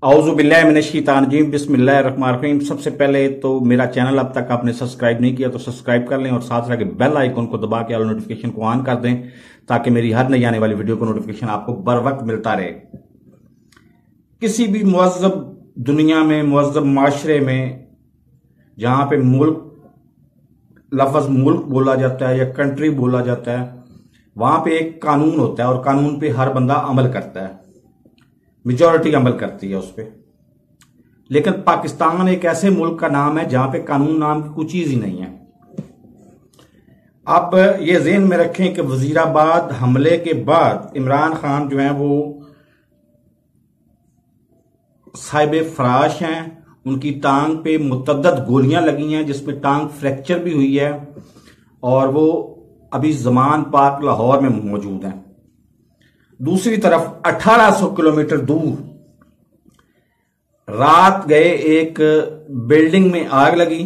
औज़ुबिल्लाहिमिनश्शैतानिर्रजीम बिस्मिल्लाहिर्रहमानिर्रहीम। सबसे पहले तो मेरा चैनल अब तक आपने सब्सक्राइब नहीं किया तो सब्सक्राइब कर लें और साथ लगे बेल आइकन को दबा के ऑल नोटिफिकेशन को ऑन कर दें ताकि मेरी हर नई आने वाली वीडियो को नोटिफिकेशन आपको बर वक्त मिलता रहे। किसी भी मुअज़्ज़ब दुनिया में, मुअज़्ज़ब माशरे में, जहां पे लफ्ज़ मुल्क बोला जाता है या कंट्री बोला जाता है, वहां पे एक कानून होता है और कानून पे हर बंदा अमल करता है, मेजॉरिटी अमल करती है उस पर। लेकिन पाकिस्तान एक ऐसे मुल्क का नाम है जहां पे कानून नाम की कोई चीज ही नहीं है। आप ये ज़हन में रखें कि वजीराबाद हमले के बाद इमरान खान जो है वो साहिब फराश हैं। उनकी टांग पे मुतअद्दिद गोलियां लगी हैं जिसमें टांग फ्रैक्चर भी हुई है और वो अभी ज़मान पार्क लाहौर में मौजूद हैं। दूसरी तरफ 1800 किलोमीटर दूर रात गए एक बिल्डिंग में आग लगी।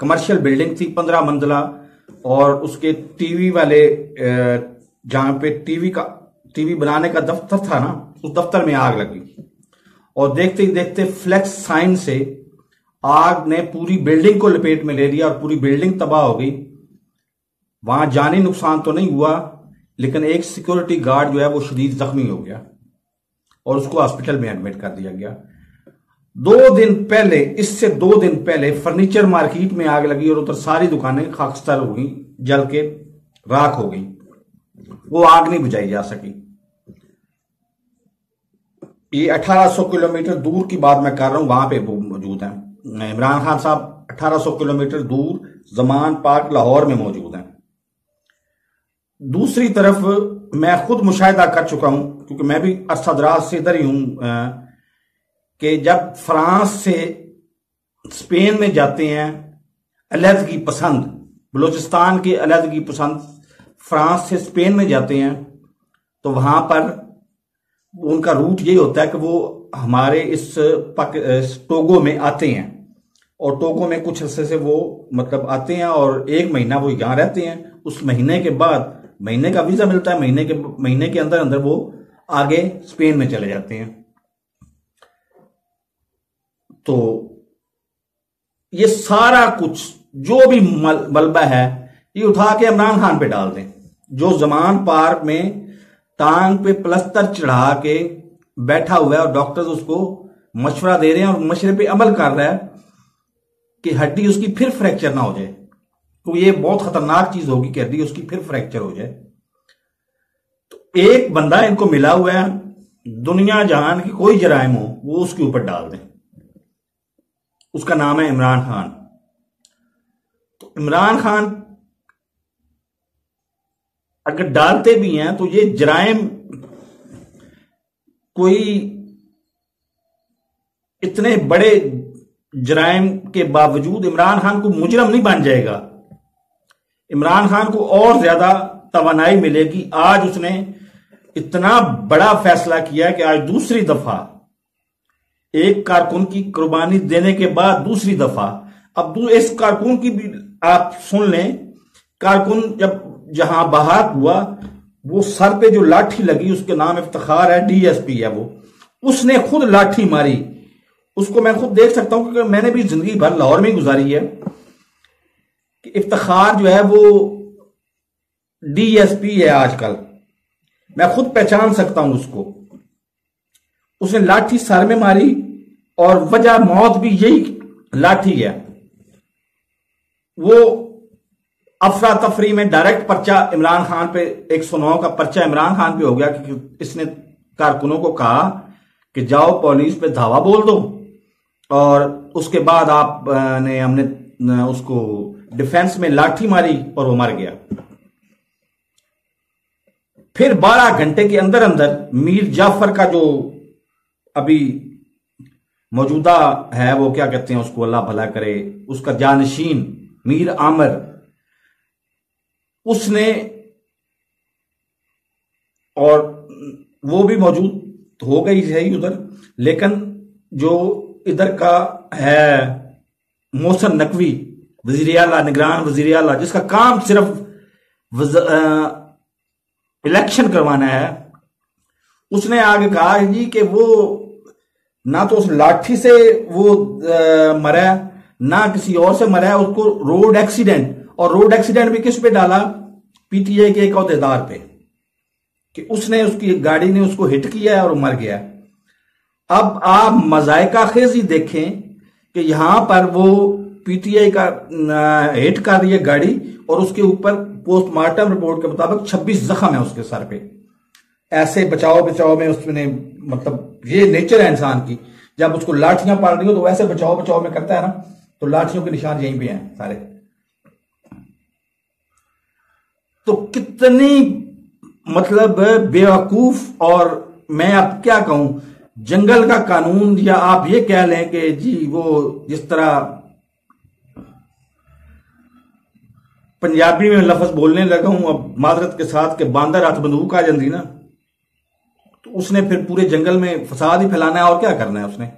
कमर्शियल बिल्डिंग थी 15 मंजिला और उसके टीवी वाले जहां पे टीवी बनाने का दफ्तर था ना, उस दफ्तर में आग लगी और देखते ही देखते फ्लैक्स साइन से आग ने पूरी बिल्डिंग को लपेट में ले लिया और पूरी बिल्डिंग तबाह हो गई। वहां जानी नुकसान तो नहीं हुआ लेकिन एक सिक्योरिटी गार्ड जो है वो शदीद जख्मी हो गया और उसको हॉस्पिटल में एडमिट कर दिया गया। इससे 2 दिन पहले फर्नीचर मार्केट में आग लगी और उधर सारी दुकानें खाकस्तर हो गई, जल के राख हो गई। वो आग नहीं बुझाई जा सकी। ये 1800 किलोमीटर दूर की बात मैं कर रहा हूं, वहां पे मौजूद है इमरान खान साहब। 1800 किलोमीटर दूर ज़मान पार्क लाहौर में मौजूद हैं। दूसरी तरफ मैं खुद मुशाहिदा कर चुका हूं क्योंकि मैं भी अरसा दराज से इधर ही हूं कि जब फ्रांस से स्पेन में जाते हैं अलहदगी पसंद, बलूचिस्तान के अलहदगी पसंद फ्रांस से स्पेन में जाते हैं तो वहां पर उनका रूट यही होता है कि वो हमारे इस टोगो में आते हैं और टोगो में कुछ अरसे से वो मतलब आते हैं और 1 महीना वो यहां रहते हैं। उस महीने के बाद महीने का वीजा मिलता है, महीने के अंदर अंदर वो आगे स्पेन में चले जाते हैं। तो ये सारा कुछ जो भी मलबा है ये उठा के इमरान खान पे डाल दें, जो ज़मान पार्क में टांग पे प्लस्तर चढ़ा के बैठा हुआ है और डॉक्टर्स उसको मशवरा दे रहे हैं और मशवरे पे अमल कर रहा है कि हड्डी उसकी फिर फ्रैक्चर ना हो जाए। तो ये बहुत खतरनाक चीज होगी कि हड्डी उसकी फिर फ्रैक्चर हो जाए। तो एक बंदा इनको मिला हुआ है, दुनिया जहान की कोई जराइम हो वो उसके ऊपर डाल दें, उसका नाम है इमरान खान। तो इमरान खान अगर डालते भी हैं तो ये जराइम कोई इतने बड़े जराइम के बावजूद इमरान खान को मुजरम नहीं बन जाएगा। इमरान खान को और ज्यादा तवानाई मिलेगी। आज उसने इतना बड़ा फैसला किया कि आज दूसरी दफा एक कारकुन की कुर्बानी देने के बाद दूसरी दफा अब इस कारकुन की भी आप सुन लें। कारकुन जब जहां बहाक हुआ वो सर पे जो लाठी लगी उसके नाम इफ्तिखार है, डीएसपी है वो, उसने खुद लाठी मारी। उसको मैं खुद देख सकता हूं क्योंकि मैंने भी जिंदगी भर लाहौर में गुजारी है कि इफ्तिखार जो है वो डीएसपी है आजकल, मैं खुद पहचान सकता हूं उसको। उसने लाठी सर में मारी और वजह मौत भी यही लाठी है। वो अफरा तफरी में डायरेक्ट पर्चा इमरान खान पे 109 का पर्चा इमरान खान पे हो गया क्योंकि इसने कारकुनों को कहा कि जाओ पुलिस पे धावा बोल दो और उसके बाद हमने उसको डिफेंस में लाठी मारी और वो मर गया। फिर 12 घंटे के अंदर अंदर मीर जाफर का जो अभी मौजूदा है वो क्या कहते हैं उसको, अल्लाह भला करे, उसका जानशीन मीर आमिर, उसने और वो भी मौजूद हो गई है उधर। लेकिन जो इधर का है मोहसिन नकवी वजीर आला, निगरान वजीर आला, जिसका काम सिर्फ इलेक्शन करवाना है, उसने आगे कहा जी कि वो ना तो उस लाठी से वो मरा, ना किसी और से मरा है, उसको रोड एक्सीडेंट, और रोड एक्सीडेंट भी किस पे डाला, पीटीआई के एक अहदेदार पे, कि उसने, उसकी गाड़ी ने उसको हिट किया है और मर गया। अब आप मजायका खेजी देखें कि यहां पर वो पीटीआई का हिट कर रही है गाड़ी, और उसके ऊपर पोस्टमार्टम रिपोर्ट के मुताबिक 26 जख्म है उसके सर पे। ऐसे बचाव बचाव में उसने, मतलब ये नेचर है इंसान की, जब उसको लाठियां पड़ रही हो तो वैसे बचाव बचाव में करता है ना, तो लाठियों के निशान यहीं पे हैं सारे। तो कितनी मतलब बेवकूफ, और मैं अब क्या कहूं, जंगल का कानून, या आप ये कह लें कि जी वो जिस तरह पंजाबी में लफ्ज बोलने लगा हूं अब मादरत के साथ, के बांदर हाथ बंदूक आ जाती ना, तो उसने फिर पूरे जंगल में फसाद ही फैलाना है, और क्या करना है उसने।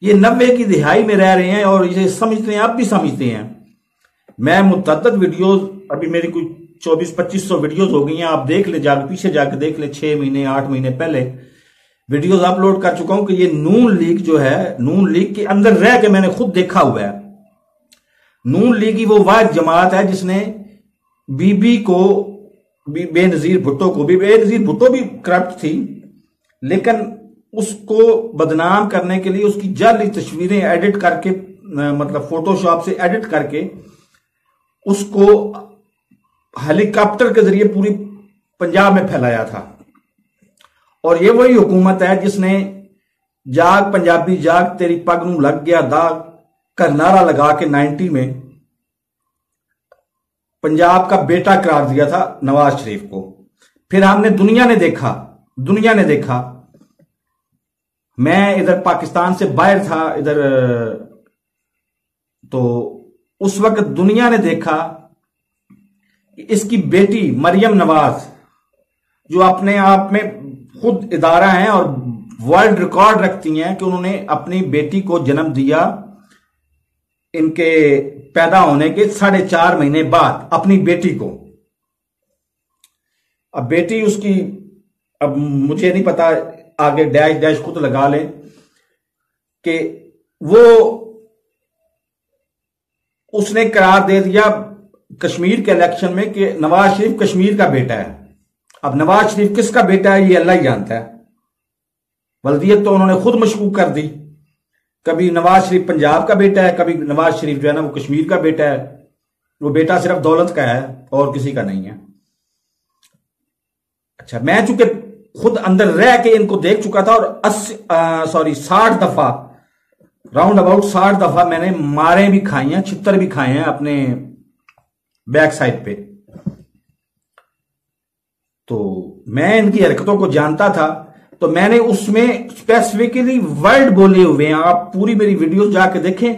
ये 90 की दिहाई में रह रहे हैं और इसे समझते हैं, आप भी समझते हैं। मैं मुतअद्दिद वीडियोस, अभी मेरी कुछ 2400-2500 वीडियोस हो गई हैं, आप देख ले, जाके पीछे जाके देख ले, 6 महीने 8 महीने पहले वीडियोस अपलोड कर चुका हूं कि ये नून लीग जो है, नून लीग के अंदर रह के मैंने खुद देखा हुआ है। नून लीग की वो वाहिद जमात है जिसने बीबी को, बेनजीर भुट्टो को भी, बेनजीर भुट्टो भी करप्ट थी, लेकिन उसको बदनाम करने के लिए उसकी जाली तस्वीरें एडिट करके, मतलब फोटोशॉप से एडिट करके उसको हेलीकॉप्टर के जरिए पूरी पंजाब में फैलाया था। और ये वही हुकूमत है जिसने जाग पंजाबी जाग तेरी पग नूं लग गया दाग का नारा लगा के 90 में पंजाब का बेटा करार दिया था नवाज शरीफ को। फिर हमने, दुनिया ने देखा, मैं इधर पाकिस्तान से बाहर था इधर, तो उस वक्त दुनिया ने देखा कि इसकी बेटी मरियम नवाज, जो अपने आप में खुद इदारा हैं और वर्ल्ड रिकॉर्ड रखती हैं कि उन्होंने अपनी बेटी को जन्म दिया इनके पैदा होने के 4.5 महीने बाद, अपनी बेटी को। अब बेटी उसकी, अब मुझे नहीं पता, आगे डैश डैश खुद लगा लें कि वो, उसने करार दे दिया कश्मीर के इलेक्शन में कि नवाज शरीफ कश्मीर का बेटा है। अब नवाज शरीफ किसका बेटा है ये अल्लाह ही जानता है। वल्दियत तो उन्होंने खुद मशकूक कर दी, कभी नवाज शरीफ पंजाब का बेटा है, कभी नवाज शरीफ जो है ना वो कश्मीर का बेटा है। वो बेटा सिर्फ दौलत का है और किसी का नहीं है। अच्छा, मैं चूंकि खुद अंदर रह के इनको देख चुका था, और 60 दफा, राउंड अबाउट 60 दफा मैंने मारे भी खाई हैं, छितर भी खाए हैं अपने बैक साइड पे। तो मैं इनकी हरकतों को जानता था, तो मैंने उसमें स्पेसिफिकली वर्ड बोले हुए हैं। आप पूरी मेरी वीडियोस जाके देखें,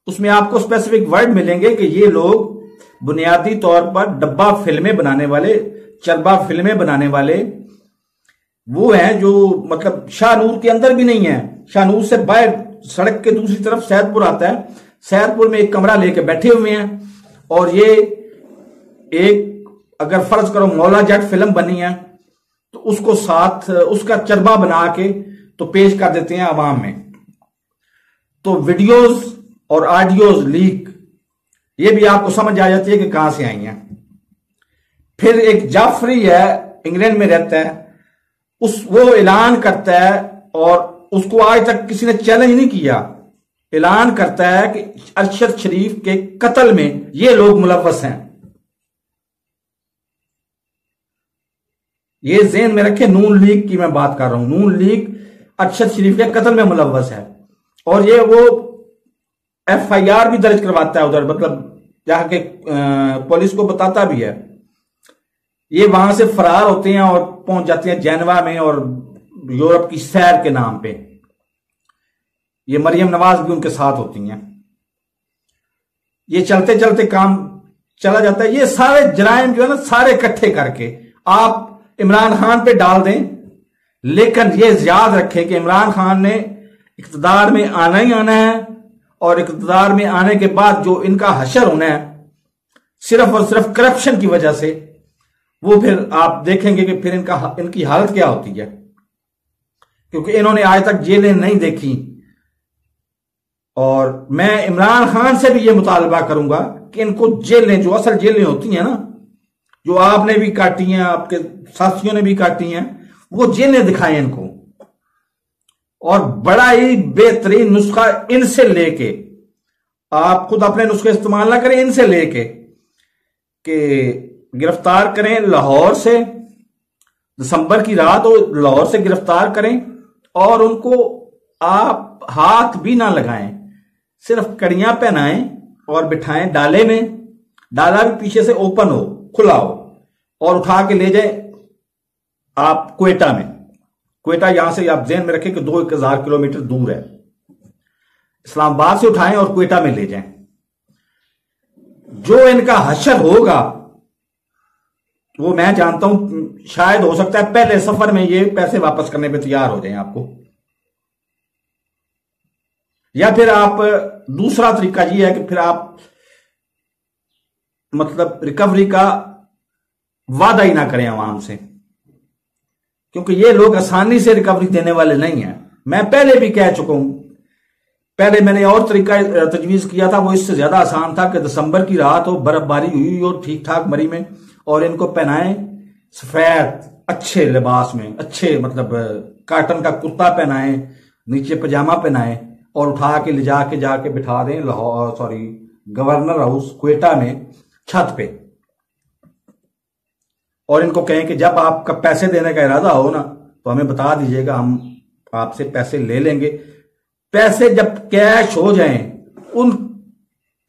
उसमें आपको स्पेसिफिक वर्ड मिलेंगे कि ये लोग बुनियादी तौर पर डब्बा फिल्में बनाने वाले, चरबा फिल्में बनाने वाले वो हैं जो मतलब शाहनूर के अंदर भी नहीं है। शाहनूर से बाहर सड़क के दूसरी तरफ सैदपुर आता है, सैदपुर में एक कमरा लेके बैठे हुए हैं, और ये एक, अगर फर्ज करो मौला जट फिल्म बनी है तो उसको साथ उसका चरबा बना के तो पेश कर देते हैं आवाम में। तो वीडियोस और ऑडियोज लीक, ये भी आपको समझ आ जाती है कि कहां से आई हैं। फिर एक जाफरी है, इंग्लैंड में रहता है, वो ऐलान करता है, और उसको आज तक किसी ने चैलेंज नहीं किया, ऐलान करता है कि अरशद शरीफ के कत्ल में ये लोग मुलव्वस हैं। ये ज़हन में रखे, नून लीग की मैं बात कर रहा हूं, नून लीग अरशद शरीफ के कत्ल में मुलव्वस है। और ये वो FIR भी दर्ज करवाता है उधर, मतलब जाके पुलिस को बताता भी है। ये वहां से फरार होते हैं और पहुंच जाते हैं जेनेवा में, और यूरोप की सैर के नाम पे। ये मरियम नवाज भी उनके साथ होती हैं। ये चलते चलते काम चला जाता है। ये सारे जराइम जो है ना, सारे इकट्ठे करके आप इमरान खान पे डाल दें, लेकिन ये याद रखें कि इमरान खान ने इक़्तिदार में आना ही आना है, और इक़्तिदार में आने के बाद जो इनका हशर होना है सिर्फ और सिर्फ करप्शन की वजह से, वो फिर आप देखेंगे कि फिर इनकी हालत क्या होती है। क्योंकि इन्होंने आज तक जेलें नहीं देखी। और मैं इमरान खान से भी यह मुतालबा करूंगा कि इनको जेलें, जो असल जेलें होती हैं ना, जो आपने भी काटी हैं, आपके साथियों ने भी काटी हैं, वो जेलें दिखाएं इनको। और बड़ा ही बेहतरीन नुस्खा इनसे लेके, आप खुद अपने नुस्खे इस्तेमाल ना करें, इनसे लेके कि गिरफ्तार करें लाहौर से, दिसंबर की रात हो लाहौर से गिरफ्तार करें और उनको आप हाथ भी ना लगाएं, सिर्फ कड़ियां पहनाएं और बिठाएं डाले में। डाला भी पीछे से ओपन हो, खुला हो, और उठा के ले जाए आप क्वेटा में। क्वेटा यहां से आप ध्यान में रखें कि 2-1000 किलोमीटर दूर है। इस्लामाबाद से उठाएं और क्वेटा में ले जाएं। जो इनका हशर होगा वो मैं जानता हूं, शायद हो सकता है पहले सफर में ये पैसे वापस करने पे तैयार हो जाएं आपको। या फिर आप, दूसरा तरीका ये है कि फिर आप मतलब रिकवरी का वादा ही ना करें आवाम से, क्योंकि ये लोग आसानी से रिकवरी देने वाले नहीं हैं। मैं पहले भी कह चुका हूं, पहले मैंने और तरीका तजवीज किया था, वो इससे ज्यादा आसान था कि दिसंबर की रात हो, बर्फबारी हुई हो ठीक ठाक मरी में, और इनको पहनाएं सफेद अच्छे लिबास में, अच्छे मतलब काटन का कुर्ता पहनाएं, नीचे पजामा पहनाएं और उठा के ले जाके जाके बिठा दें लाहौर गवर्नर हाउस क्वेटा में छत पे। और इनको कहें कि जब आपका पैसे देने का इरादा हो ना तो हमें बता दीजिएगा, हम आपसे पैसे ले लेंगे। पैसे जब कैश हो जाएं, उन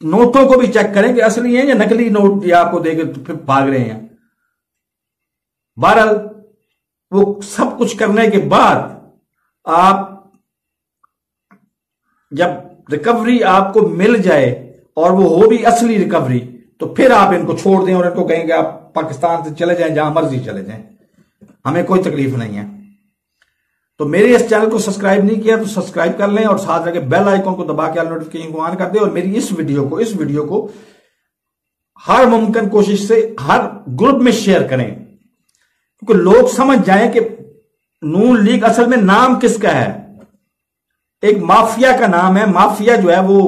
नोटों को भी चेक करें कि असली हैं या नकली नोट या आपको देके फिर भाग रहे हैं। बहरहाल वो सब कुछ करने के बाद आप जब रिकवरी आपको मिल जाए और वो हो भी असली रिकवरी, तो फिर आप इनको छोड़ दें और इनको कहेंगे आप पाकिस्तान से चले जाएं, जहां मर्जी चले जाएं, हमें कोई तकलीफ नहीं है। तो मेरे इस चैनल को सब्सक्राइब नहीं किया तो सब्सक्राइब कर लें और साथ रखे बेल आइकन को दबा के ऑल नोटिफिकेशन को ऑन कर दें। और मेरी इस वीडियो को हर मुमकिन कोशिश से हर ग्रुप में शेयर करें, क्योंकि लोग समझ जाएं कि नून लीग असल में नाम किसका है। एक माफिया का नाम है। माफिया जो है वो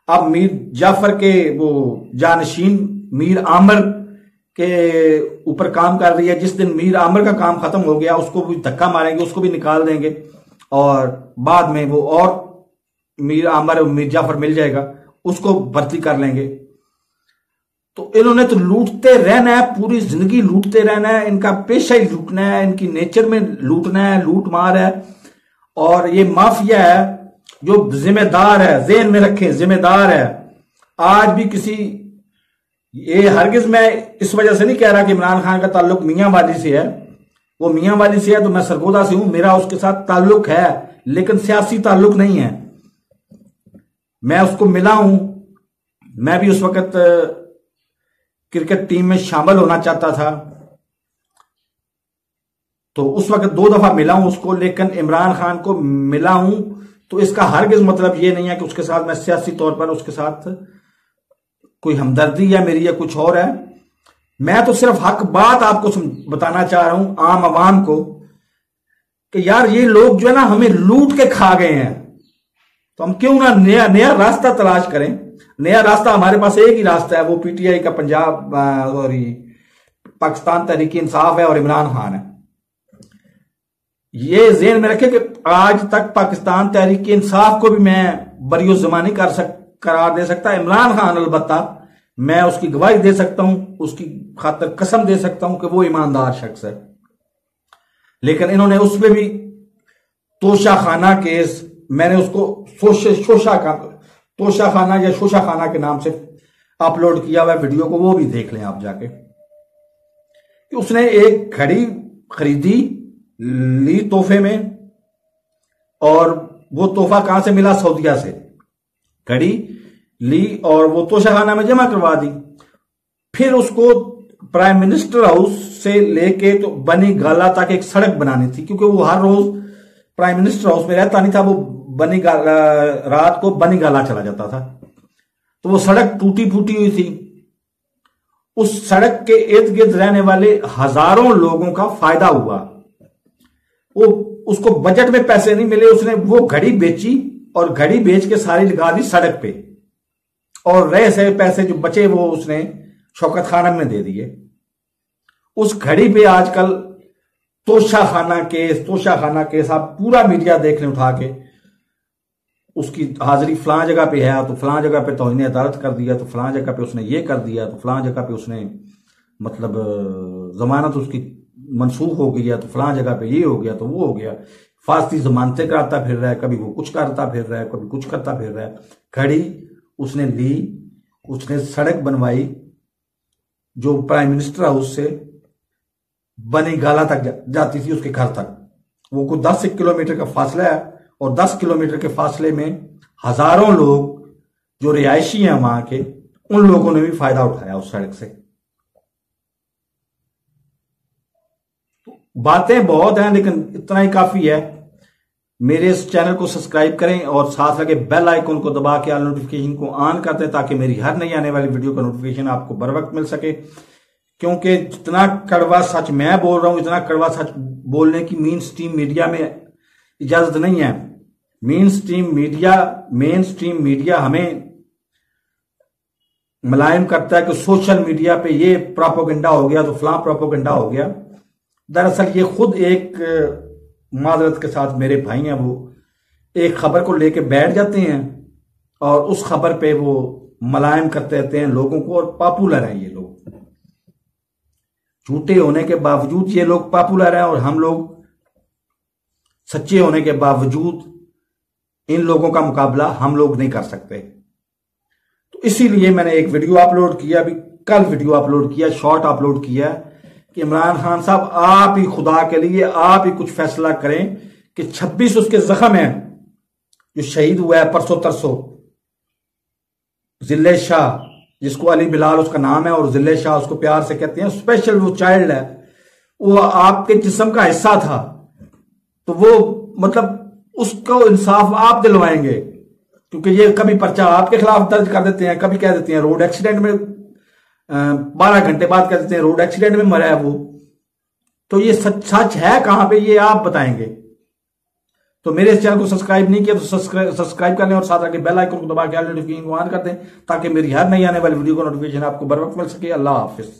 अब मीर जाफर के वो जानशीन मीर आमिर के ऊपर काम कर रही है। जिस दिन मीर आमिर का काम खत्म हो गया उसको भी धक्का मारेंगे, उसको भी निकाल देंगे और बाद में वो और मीर आमिर मीर जाफर मिल जाएगा, उसको भर्ती कर लेंगे। तो इन्होंने तो लूटते रहना है, पूरी जिंदगी लूटते रहना है। इनका पेशा ही लूटना है, इनकी नेचर में लूटना है, लूट मार है। और ये माफिया है जो जिम्मेदार है, ज़हन में रखें जिम्मेदार है। आज भी किसी, ये हरगिज मैं इस वजह से नहीं कह रहा कि इमरान खान का ताल्लुक मियां वाली से है। वो मियां वाली से है तो मैं सरगोदा से हूं, मेरा उसके साथ ताल्लुक है, लेकिन सियासी ताल्लुक नहीं है। मैं उसको मिला हूं, मैं भी उस वक्त क्रिकेट टीम में शामिल होना चाहता था, तो उस वक्त 2 दफा मिला हूं उसको, लेकिन इमरान खान को मिला हूं। तो इसका हरगिज मतलब ये नहीं है कि उसके साथ मैं सियासी तौर पर उसके साथ कोई हमदर्दी या मेरी या कुछ और है। मैं तो सिर्फ हक बात आपको बताना चाह रहा हूं आम आवाम को कि यार ये लोग जो है ना हमें लूट के खा गए हैं, तो हम क्यों ना नया रास्ता तलाश करें। नया रास्ता हमारे पास एक ही रास्ता है, वो पीटीआई का पंजाब और पाकिस्तान तहरीक इंसाफ है और इमरान खान है। ये ज़हन में रखें कि आज तक पाकिस्तान तहरीक इंसाफ को भी मैं बरियो ज़मानी करार दे सकता है। इमरान खान अलबत्ता मैं उसकी गवाही दे सकता हूं, उसकी खातिर कसम दे सकता हूं कि वो ईमानदार शख्स है। लेकिन इन्होंने उसमें भी तोशा खाना केस, मैंने उसको तोशा खाना या शोशा खाना के नाम से अपलोड किया हुआ वीडियो को, वो भी देख लें आप जाके। कि उसने एक घड़ी खरीदी, ली तोहफे में, और वो तोहफा कहां से मिला? सऊदीया से। घड़ी ली और वो तोशाखाना में जमा करवा दी। फिर उसको प्राइम मिनिस्टर हाउस से लेके तो बनी गाला तक एक सड़क बनानी थी, क्योंकि वो हर रोज प्राइम मिनिस्टर हाउस में रहता नहीं था, वो बनी गाला रात को बनी गाला चला जाता था। तो वो सड़क टूटी फूटी हुई थी। उस सड़क के इर्द गिर्द रहने वाले हजारों लोगों का फायदा हुआ। वो उसको बजट में पैसे नहीं मिले, उसने वो घड़ी बेची और घड़ी बेच के सारी लगा दी सड़क पे, और रह से पैसे जो बचे वो उसने शौकत खानम में दे दिए। उस घड़ी पे आजकल तोशाखाना केस आप पूरा मीडिया देख लें उठा के, उसकी हाजिरी फलां जगह पे है तो फलां जगह पे तौहीन अदालत कर दिया, तो फलां जगह पे उसने ये कर दिया, तो फलां जगह पे उसने मतलब जमानत उसकी मनसूख हो गई है, तो फलां जगह पे ये हो गया, तो वो हो गया। फांसी जमानतें कराता फिर रहा है, कभी वो कुछ करता फिर रहा है, कभी कुछ करता फिर रहा है। घड़ी उसने ली, उसने सड़क बनवाई जो प्राइम मिनिस्टर हाउस से बनी गाला तक जाती थी उसके घर तक। वो कोई 10 किलोमीटर का फासला है, और 10 किलोमीटर के फासले में हजारों लोग जो रिहायशी हैं वहां के, उन लोगों ने भी फायदा उठाया उस सड़क से। बातें बहुत हैं लेकिन इतना ही काफी है। मेरे इस चैनल को सब्सक्राइब करें और साथ लगे बेल आइकन को दबा के ऑल नोटिफिकेशन को ऑन कर दें, ताकि मेरी हर नई आने वाली वीडियो का नोटिफिकेशन आपको बर वक्त मिल सके। क्योंकि जितना कड़वा सच मैं बोल रहा हूं, इतना कड़वा सच बोलने की मेन स्ट्रीम मीडिया में इजाजत नहीं है। मेन स्ट्रीम मीडिया हमें मुलायम करता है कि सोशल मीडिया पे ये प्रोपेगेंडा हो गया तो फलां प्रोपेगेंडा हो गया। दरअसल ये खुद एक माजरत के साथ मेरे भाई हैं, वो एक खबर को लेके बैठ जाते हैं और उस खबर पे वो मुलायम करते रहते हैं लोगों को, और पॉपुलर हैं ये लोग। झूठे होने के बावजूद ये लोग पॉपुलर हैं, और हम लोग सच्चे होने के बावजूद इन लोगों का मुकाबला हम लोग नहीं कर सकते। तो इसीलिए मैंने एक वीडियो अपलोड किया, अभी कल वीडियो अपलोड किया, शॉर्ट अपलोड किया कि इमरान खान साहब आप ही खुदा के लिए आप ही कुछ फैसला करें कि 26 उसके जख्म हैं जो शहीद हुआ है परसों तरसों, जिले शाह, जिसको अली बिलाल उसका नाम है और जिले शाह उसको प्यार से कहते हैं, स्पेशल वो चाइल्ड है, वो आपके जिस्म का हिस्सा था, तो वो मतलब उसको इंसाफ आप दिलवाएंगे। क्योंकि ये कभी पर्चा आपके खिलाफ दर्ज कर देते हैं, कभी कह देते हैं रोड एक्सीडेंट में 12 घंटे बाद कह देते हैं रोड एक्सीडेंट में मरा है वो। तो ये सच है कहां पे, ये आप बताएंगे। तो मेरे इस चैनल को सब्सक्राइब नहीं किया तो सब्सक्राइब कर लें और साथ आके बेल आइकन को दबा के ऑल नोटिफिकेशन को ऑन कर दें, ताकि मेरी हर नई आने वाली वीडियो का नोटिफिकेशन आपको बर वक्त मिल सके। अल्लाह हाफिज।